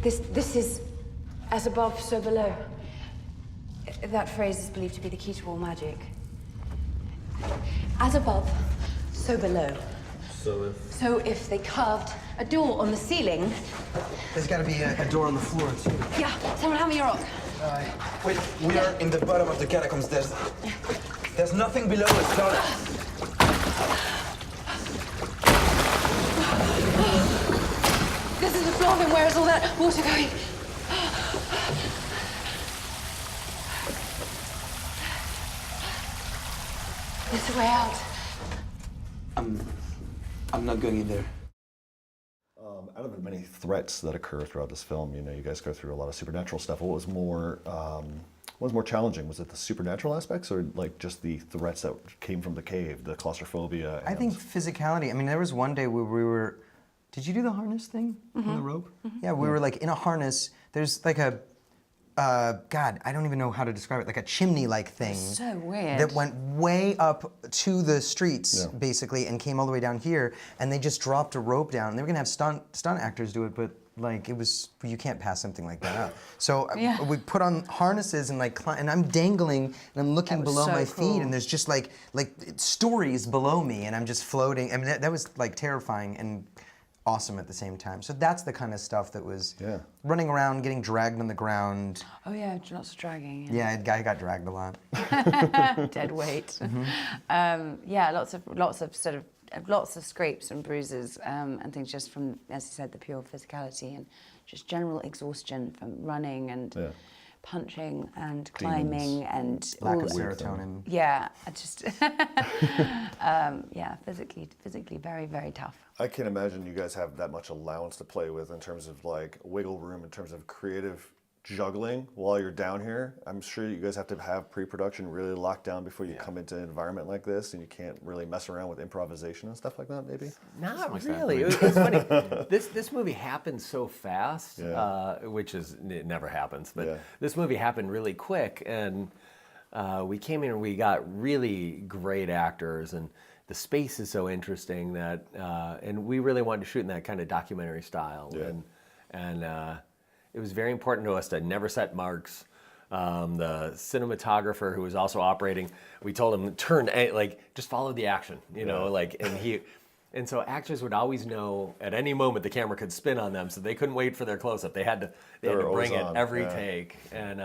This is as above, so below. That phrase is believed to be the key to all magic. As above, so below. So if they carved a door on the ceiling... There's got to be a door on the floor, too. Yeah, someone hand me your rock. Wait, we are in the bottom of the catacombs. There's nothing below us, darling. This is the floor, then where is all that water going? There's a way out. I'm not going in there. Out of the many threats that occur throughout this film, you know, you guys go through a lot of supernatural stuff. What was more challenging? Was it the supernatural aspects, or like just the threats that came from the cave, the claustrophobia? I think physicality. I mean, there was one day where we were. Did you do the harness thing on the rope? Yeah, we were like in a harness. There's like a. God, I don't even know how to describe it, like a chimney-like thing. So weird. That went way up to the streets, basically, and came all the way down here, and they just dropped a rope down. They were gonna have stunt actors do it, but like, it was, you can't pass something like that up. So we put on harnesses and like, and I'm dangling, and I'm looking below my feet, and there's just like stories below me, and I'm just floating. I mean, that was like terrifying and awesome at the same time. So that's the kind of stuff that was running around, getting dragged on the ground. Oh yeah, lots of dragging. Yeah, a guy got dragged a lot. Dead weight. Yeah, lots of scrapes and bruises and things just from, as you said, the pure physicality and just general exhaustion from running and punching and climbing and lack of serotonin. Yeah, just yeah, physically very, very tough. I can't imagine you guys have that much allowance to play with in terms of like wiggle room, in terms of creative juggling while you're down here. I'm sure you guys have to have pre-production really locked down before you come into an environment like this, and you can't really mess around with improvisation and stuff like that, maybe? Not really. It's funny. This movie happened so fast, which it never happens, but this movie happened really quick, and we came in and we got really great actors, and the space is so interesting that, and we really wanted to shoot in that kind of documentary style, and it was very important to us to never set marks. The cinematographer who was also operating, we told him just follow the action, you know, and so actors would always know at any moment the camera could spin on them, so they couldn't wait for their close-up. They had to bring it every take, and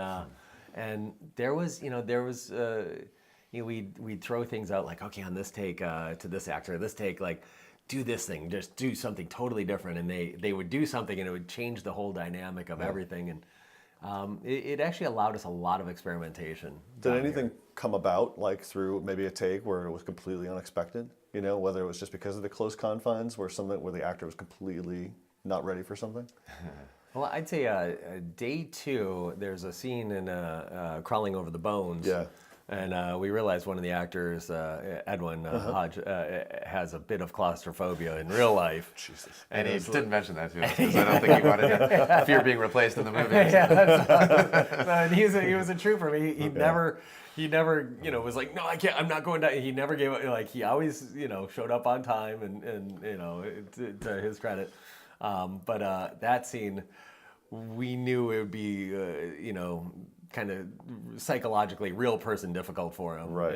we'd throw things out like, okay, on this take to this actor, this take, like, do this thing, just do something totally different, and they would do something and it would change the whole dynamic of everything, and it actually allowed us a lot of experimentation. Did anything come about like through maybe a take where it was completely unexpected? You know, whether it was just because of the close confines, where the actor was completely not ready for something? Well, I'd say day 2, there's a scene in Crawling Over the Bones. Yeah. And we realized one of the actors, Edwin Hodge, has a bit of claustrophobia in real life. Jesus. And he didn't mention that to us, because I don't think he wanted to fear being replaced in the movie. And he was a trooper. He never, was like, no, I can't, I'm not going down. He never gave up, like, he always, showed up on time and to his credit. But that scene, we knew it would be, kind of psychologically real person difficult for him, right?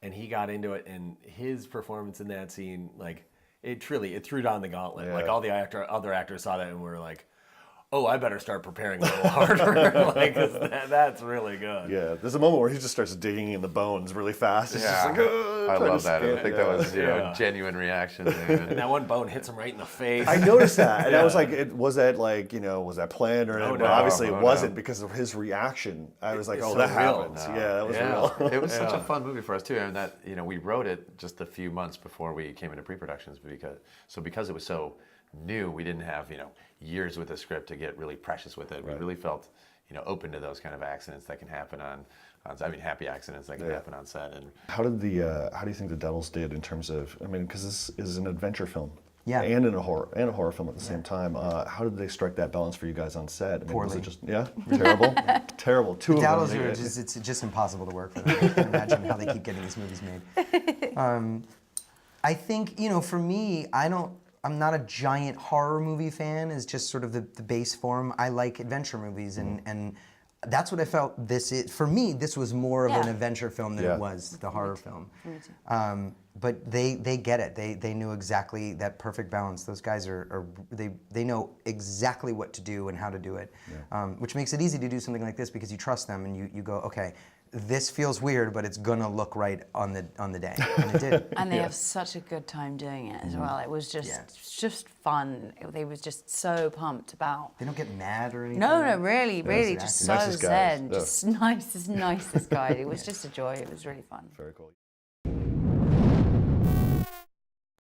And he got into it, and his performance in that scene, like, it threw down the gauntlet. Like, all the other actors saw that and were like, oh, I better start preparing a little harder, like, 'cause that's really good. Yeah, there's a moment where he just starts digging in the bones really fast. It's just like, I love that. I think that was genuine reaction. And that one bone hits him right in the face. I noticed that, and I was like, was that planned, or no, obviously it wasn't because of his reason. I was like, oh, that happens. No. Yeah, that was real. It was such a fun movie for us too, and that we wrote it just a few months before we came into pre-productions, because it was so new, we didn't have years with the script to get really precious with it. We really felt open to those kind of accidents that can happen happy accidents that can happen on set. And how do you think the Devils did in terms of, because this is an adventure film, and a horror film at the same time. How did they strike that balance for you guys on set? Poorly. Was it just terrible? Terrible. Two of Dowdles them. It's just impossible to work for them. I can't imagine how they keep getting these movies made. I think for me, I'm not a giant horror movie fan. Is just sort of the base form. I like adventure movies, and that's what I felt. For me, this was more of an adventure film than it was the horror film. But they get it. They knew exactly that perfect balance. Those guys they know exactly what to do and how to do it, which makes it easy to do something like this because you trust them and you go, okay, this feels weird, but it's gonna look right on the day, and it did. And they have such a good time doing it as well. It was just fun. They was just so pumped about. They don't get mad or anything. No, really, just so Nicest guys. zen, just nicest guys. It was just a joy. It was really fun. Very cool.